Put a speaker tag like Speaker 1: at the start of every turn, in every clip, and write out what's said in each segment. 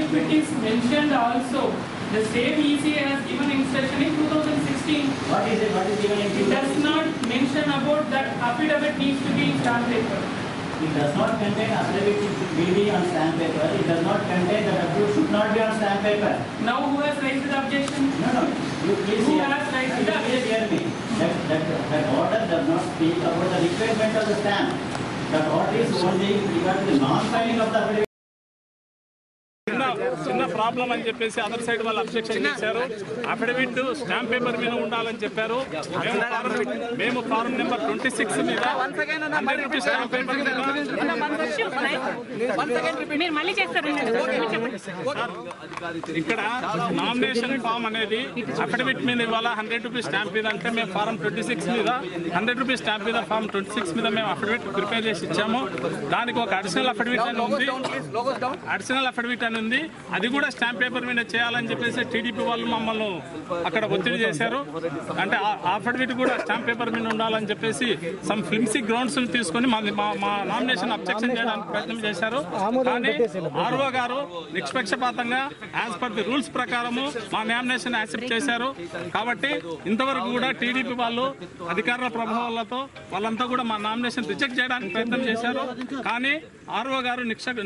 Speaker 1: if it is mentioned also, the same ECA has given instruction in 2016.
Speaker 2: What is it? What is given in
Speaker 1: It does not mention about that affidavit needs to be in stamp paper.
Speaker 2: It does not contain affidavit will be on stamp paper. It does not contain that affidavit should not be on stamp paper.
Speaker 1: Now who has raised the objection?
Speaker 2: No. You please
Speaker 1: Who
Speaker 2: hear,
Speaker 1: has raised the
Speaker 2: please hear me. That order does not speak about the requirement of the stamp. That order is only regarding the non-filing of the affidavit.
Speaker 3: చిన్న problem అని చెప్పేసి other side వాళ్ళు objection చేశారు. Affidavit stamp paper మీద ఉండాలని చెప్పారు. మేము form number 26 మీద 100 రూపీస్ స్టాంప్ పేపర్ ఇక్కడ నామినేషన్ ఫామ్ అనేది అఫిడవిట్ మీద ఇవాళ 100 రూపీస్ స్టాంప్ మీద అంటే మేము ఫారం 26 మీద 100 రూపీస్ స్టాంప్ మీద ఫారం 26 మీద మేము అఫిడవిట్ ప్రిపేర్ చేసి ఇచ్చాము. దానికి ఒక అడిషనల్ అఫిడవిట్ అని ఉంది. అడిషనల్ అఫిడవిట్ అని ఉంది. అది కూడా స్టాంప్ పేపర్ మీద చేయాలని చెప్పేసి టీడీపీ వాళ్ళు మమ్మల్ని అక్కడ ఒత్తిడి చేశారు. అంటే అఫిడవిట్ కూడా స్టాంప్ పేపర్ మీద ఉండాలని చెప్పేసి సమ్ ఫ్లిమ్సీ గ్రౌండ్స్ తీసుకొని మా నామినేషన్ అబ్జెక్షన్ చేయడానికి ప్రయత్నం చేశారు. కానీ ఆర్ఓ గారు నిష్పక్షపాతంగా యాజ్ పర్ ది రూల్స్ ప్రకారము మా నామినేషన్ యాక్సెప్ట్ చేశారు. కాబట్టి ఇంతవరకు కూడా టీడీపీ వాళ్ళు అధికారుల ప్రభావాలతో వాళ్ళంతా కూడా మా నామినేషన్ రిజెక్ట్ చేయడానికి ప్రయత్నం చేశారు. కానీ ఆర్ఓ గారు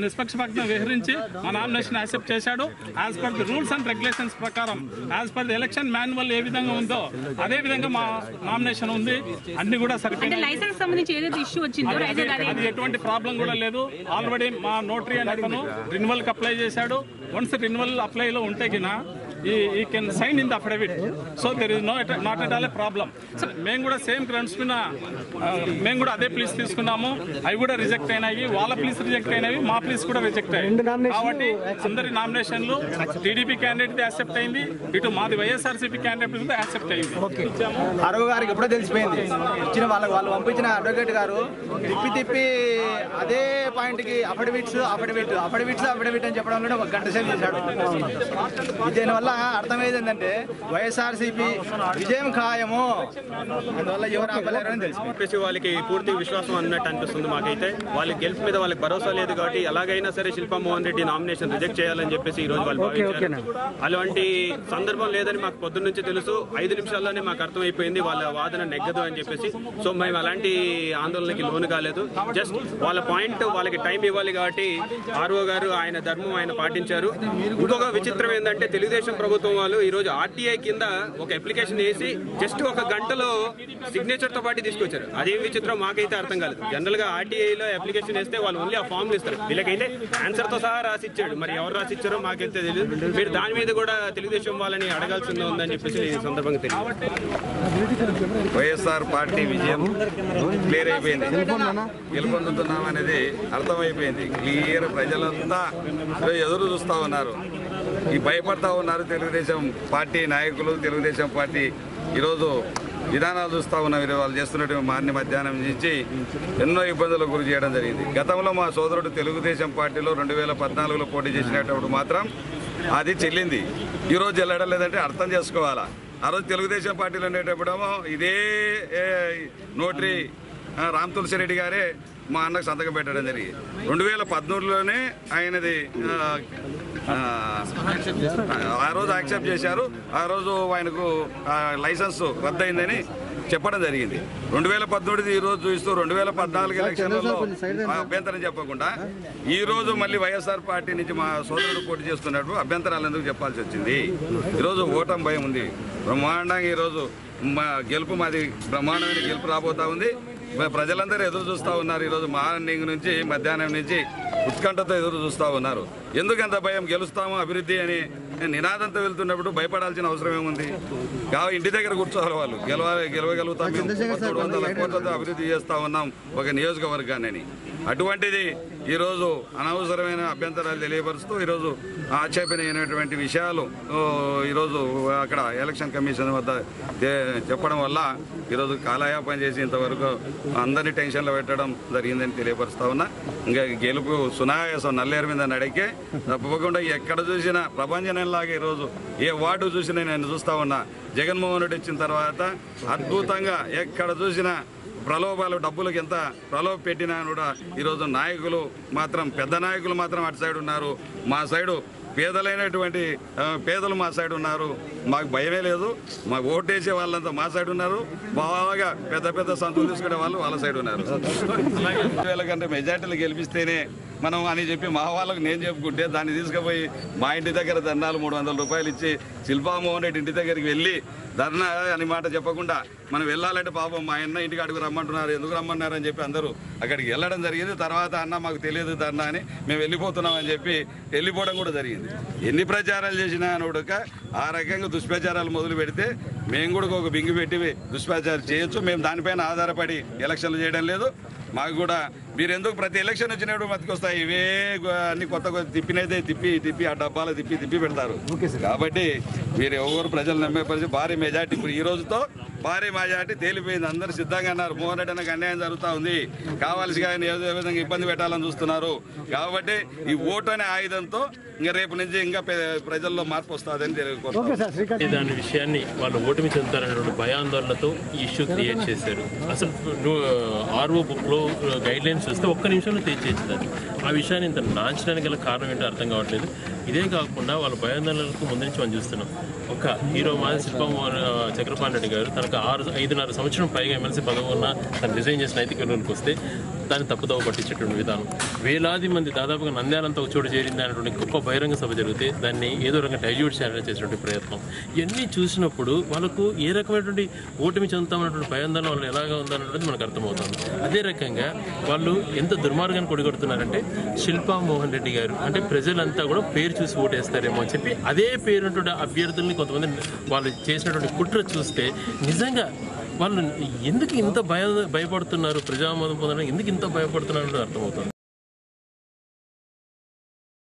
Speaker 3: నిష్పక్షపాతంగా వ్యవహరించి మా నామినేషన్ యాక్సెప్ట్ చేశాడు. As per the rules and regulations ప్రకారం as per the election manual ఏ విధంగా ఉందో అదే విధంగా మా నామినేషన్ ఉంది. అన్ని కూడా సరిపోయింది. అది ఎటువంటి ప్రాబ్లం కూడా లేదు. ఆల్రెడీ మా నోటరీ అని అతను రిన్యువల్ కి అప్లై చేశాడు. వన్స్ రిన్యువల్ అప్లైలో ఉంటే గినా he can sign in the affidavit. So there is not at all a problem. మేము కూడా సేమ్ గ్రౌండ్స్ మీద మేము కూడా అదే ప్లీజ్ తీసుకున్నాము. అవి కూడా రిజెక్ట్ అయినాయి. వాళ్ళ ప్లీజ్ రిజెక్ట్ అయినవి, మా ప్లీజ్ కూడా రిజెక్ట్ అయ్యాయి. కాబట్టి అందరి నామినేషన్లు టీడీపీ క్యాండిడేట్ యాక్సెప్ట్ అయింది, ఇటు మాది వైఎస్ఆర్సీపీ క్యాండిడేట్ యాక్సెప్ట్ అయింది.
Speaker 4: అరవ గారికి ఎప్పుడో తెలిసిపోయింది. ఇచ్చిన వాళ్ళు పంపించిన అడ్వకేట్ గారు తిప్పి అదే పాయింట్ కి అఫిడవిట్ అని చెప్పడంలో ఒక గంట సేపు చేశాడు. దీనివల్ల అర్థమయ్యేది ఏంటంటే వైఎస్ఆర్సీపీ విజయం ఖాయము, అందువల్ల ఎవరు ఆపలేరని తెలిసి
Speaker 5: వాళ్ళకి పూర్తి విశ్వాసం అన్నట్టు అనిపిస్తుంది. మాకైతే వాళ్ళ గెలుపు మీద వాళ్ళకి భరోసా లేదు కాబట్టి ఎలాగైనా సరే శిల్పా మోహన్ రెడ్డి నామినేషన్ రిజెక్ట్ చేయాలని చెప్పేసి ఈ రోజు వాళ్ళు భావించారు. అలాంటి సందర్భం లేదని మాకు పొద్దున్న నుంచి తెలుసు. 5 నిమిషాల్లోనే మాకు అర్థమైపోయింది వాళ్ళ వాదన నెగ్గదు అని చెప్పేసి. సో మేము అలాంటి ఆందోళనకి లోను కాలేదు. జస్ట్ వాళ్ళ పాయింట్ వాళ్ళకి టైం ఇవ్వాలి కాబట్టి ఆర్ఓ గారు ఆయన ధర్మం ఆయన పాటించారు. ఇంకొక విచిత్రం ఏంటంటే తెలుగుదేశం ప్రభుత్వం వాళ్ళు ఈ రోజు ఆర్టీఐ కింద ఒక అప్లికేషన్ వేసి జస్ట్ ఒక గంటలో సిగ్నేచర్ తో పాటు తీసుకొచ్చారు. అదేం విచిత్రం మాకైతే అర్థం కాలేదు. జనరల్ గా ఆర్టీఐలో అప్లికేషన్ వేస్తే వాళ్ళు ఓన్లీ ఆ ఫామ్లు ఇస్తారు. వీళ్ళకైతే ఆన్సర్ తో సహా రాసి ఇచ్చాడు. మరి ఎవరు రాసి ఇచ్చారో మాకైతే తెలియదు. మీరు దాని మీద కూడా తెలుగుదేశం వాళ్ళని అడగాల్సిందే ఉందని చెప్పేసి ఈ సందర్భంగా తెలియదు.
Speaker 6: వైఎస్ఆర్ పార్టీ విజయం క్లియర్ అయిపోయింది. గెలుపొందుతున్నాం అనేది అర్థమైపోయింది. క్లియర్ ప్రజలంతా ఎదురు చూస్తా ఉన్నారు. ఈ భయపడతా ఉన్నారు తెలుగుదేశం పార్టీ నాయకులు. తెలుగుదేశం పార్టీ ఈరోజు విధానాలు చూస్తూ ఉన్నారు. వాళ్ళు చేస్తున్నటువంటి మార్ని మధ్యాహ్నం నుంచి ఎన్నో ఇబ్బందులకు గురి చేయడం జరిగింది. గతంలో మా సోదరుడు తెలుగుదేశం పార్టీలో 2014లో పోటీ చేసినప్పుడు మాత్రం అది చెల్లింది. ఈరోజు చెల్లడం లేదంటే అర్థం చేసుకోవాలా. ఆ రోజు తెలుగుదేశం పార్టీలో ఉండేటప్పుడేమో ఇదే నోటరీ రామ్ తులసిరెడ్డి గారే మా అన్నకు సంతకం పెట్టడం జరిగింది. 2013లోనే ఆయనది ఆ రోజు యాక్సెప్ట్ చేశారు. ఆ రోజు ఆయనకు లైసెన్స్ రద్దయిందని చెప్పడం జరిగింది. 2013 ఈ రోజు చూస్తూ 2014 ఎలక్షన్లలో అభ్యంతరం చెప్పకుండా ఈ రోజు మళ్ళీ వైఎస్ఆర్ పార్టీ నుంచి మా సోదరుడు పోటీ చేస్తున్నట్టు అభ్యంతరాలు ఎందుకు చెప్పాల్సి వచ్చింది? ఈరోజు ఓటమి భయం ఉంది. బ్రహ్మాండంగా ఈరోజు మా గెలుపు మాది బ్రహ్మాండమైన గెలుపు రాబోతా ఉంది. ప్రజలందరూ ఎదురు చూస్తూ ఉన్నారు. ఈరోజు మార్నింగ్ నుంచి మధ్యాహ్నం నుంచి ఉత్కంఠతో ఎదురు చూస్తూ ఉన్నారు. ఎందుకంత భయం? గెలుస్తాము అభివృద్ధి అని నినాదంతో వెళ్తున్నప్పుడు భయపడాల్సిన అవసరం ఏముంది? కాబట్టి ఇంటి దగ్గర కూర్చోవాలి. వాళ్ళు గెలవగలుగుతాం, 300 కోట్లతో అభివృద్ధి చేస్తూ ఉన్నాం ఒక నియోజకవర్గాన్ని. అటువంటిది ఈరోజు అనవసరమైన అభ్యంతరాలు తెలియపరుస్తూ ఈరోజు ఆక్షేపణీయమైనటువంటి విషయాలు ఈరోజు అక్కడ ఎలక్షన్ కమిషన్ వద్ద చెప్పడం వల్ల ఈరోజు కాలయాపన చేసి ఇంతవరకు అందరినీ టెన్షన్లో పెట్టడం జరిగిందని తెలియపరుస్తా ఉన్నా. ఇంకా గెలుపు సునాయాసం నల్లేరు మీద నడికే తప్పకుండా ఎక్కడ చూసినా ప్రపంచంలాగా ఈరోజు ఏ వార్డు చూసినా నేను చూస్తా ఉన్నా. జగన్మోహన్ రెడ్డి వచ్చిన తర్వాత అద్భుతంగా ఎక్కడ చూసినా ప్రలోభాలు, డబ్బులకు ఎంత ప్రలోభ పెట్టినా కూడా ఈరోజు నాయకులు మాత్రం, పెద్ద నాయకులు మాత్రం అటు సైడ్ ఉన్నారు. మా సైడు పేదలైనటువంటి పేదలు మా సైడ్ ఉన్నారు, మాకు భయమే లేదు, మాకు ఓటేసే వాళ్ళంతా మా సైడ్ ఉన్నారు, బాగా పెద్ద పెద్ద సంతులు తీసుకునే వాళ్ళు వాళ్ళ సైడ్ ఉన్నారు. 20,000 కంటే మెజార్టీలు గెలిపిస్తేనే మనం అని చెప్పి మా వాళ్ళకు నేను చెప్పుకుంటే దాన్ని తీసుకుపోయి మా ఇంటి దగ్గర ధర్నాలు 300 రూపాయలు ఇచ్చి శిల్పామోహన్ రెడ్డి ఇంటి దగ్గరికి వెళ్ళి ధర్నా అని మాట చెప్పకుండా మనం వెళ్ళాలంటే పాపం మా అన్న ఇంటికి అడుగు రమ్మంటున్నారు, ఎందుకు రమ్మన్నారు అని చెప్పి అందరూ అక్కడికి వెళ్ళడం జరిగింది. తర్వాత అన్న మాకు తెలియదు ధర్నా అని మేము వెళ్ళిపోతున్నాం అని చెప్పి వెళ్ళిపోవడం కూడా జరిగింది. ఎన్ని ప్రచారాలు చేసినా అనుక ఆ రకంగా దుష్ప్రచారాలు మొదలు పెడితే మేము కూడా ఒక బింగి పెట్టి దుష్ప్రచారం చేయొచ్చు. మేము దానిపైన ఆధారపడి ఎలక్షన్లు చేయడం లేదు. మాకు కూడా మీరు ఎందుకు ప్రతి ఎలక్షన్ వచ్చినప్పుడు మతికొస్తాయి ఇవే అన్ని కొత్త తిప్పినైతే తిప్పి ఆ డబ్బాలు తిప్పి పెడతారు. కాబట్టి మీరు ఎవరు ప్రజలు నమ్మే పరిస్థితి భారీ మెజార్టీ ఇప్పుడు ఈ రోజుతో భారీ మెజార్టీ తేలిపోయింది. అందరూ సిద్ధంగా అన్నారు. మోహన్ రెడ్డి అన్నకు అన్యాయం జరుగుతూ ఉంది, కావాల్సి కానీ ఏదో విధంగా ఇబ్బంది పెట్టాలని చూస్తున్నారు. కాబట్టి ఈ ఓటు అనే ఆయుధంతో ఇంకా రేపు నుంచి ఇంకా ప్రజల్లో మార్పు వస్తుందని తెలియదు.
Speaker 7: దాని విషయాన్ని వాళ్ళు ఓటమి చెందుతారనే భయాందోళనతో ఈ ఇష్యూ క్రియేట్ చేశారు. అసలు ఆర్ఓ బుక్లో గైడ్ లైన్స్ వస్తే ఒక్క నిమిషంలో తెచ్చేది. ఆ విషయాన్ని ఇంత నాంచడానికి గల కారణం ఏంటో అర్థం కావట్లేదు. ఇదే కాకుండా వాళ్ళ భయాందోళనలకు ముందు నుంచి మనం చూస్తున్నాం. ఒక హీరో మాది శిల్పామోహన్ చక్రపాణి రెడ్డి గారు తనకు 5.5 సంవత్సరం పైగా ఎమ్మెల్సీ పదవి ఉన్నా తను రిజైన్ చేసిన నైతిక విలువలకు వస్తే దాన్ని తప్పుదోవ పట్టించేటువంటి విధానం. వేలాది మంది దాదాపుగా నంద్యాలంతా ఒక చోటు చేరింది అనేటువంటి గొప్ప బహిరంగ సభ జరిగితే దాన్ని ఏదో రకంగా డైల్యూట్ చేసేటువంటి ప్రయత్నం. ఇవన్నీ చూసినప్పుడు వాళ్ళకు ఏ రకమైనటువంటి ఓటమి చెందుతామన్నటువంటి భయాందోళన వాళ్ళు ఎలాగా ఉందన్నది మనకు అర్థమవుతుంది. అదే రకంగా వాళ్ళు ఎంత దుర్మార్గాన్ని కొడిగొడుతున్నారంటే శిల్పామోహన్ రెడ్డి గారు అంటే ప్రజలంతా కూడా పేరు చూసి ఓటేస్తారేమో అని చెప్పి అదే పేరున్నటువంటి అభ్యర్థుల్ని కొంతమంది వాళ్ళు చేసినటువంటి కుట్ర చూస్తే నిజంగా వాళ్ళు ఎందుకు ఇంత భయపడుతున్నారు, ప్రజామోదం పొందడానికి ఎందుకు ఇంత భయపడుతున్నారు అర్థమవుతుంది.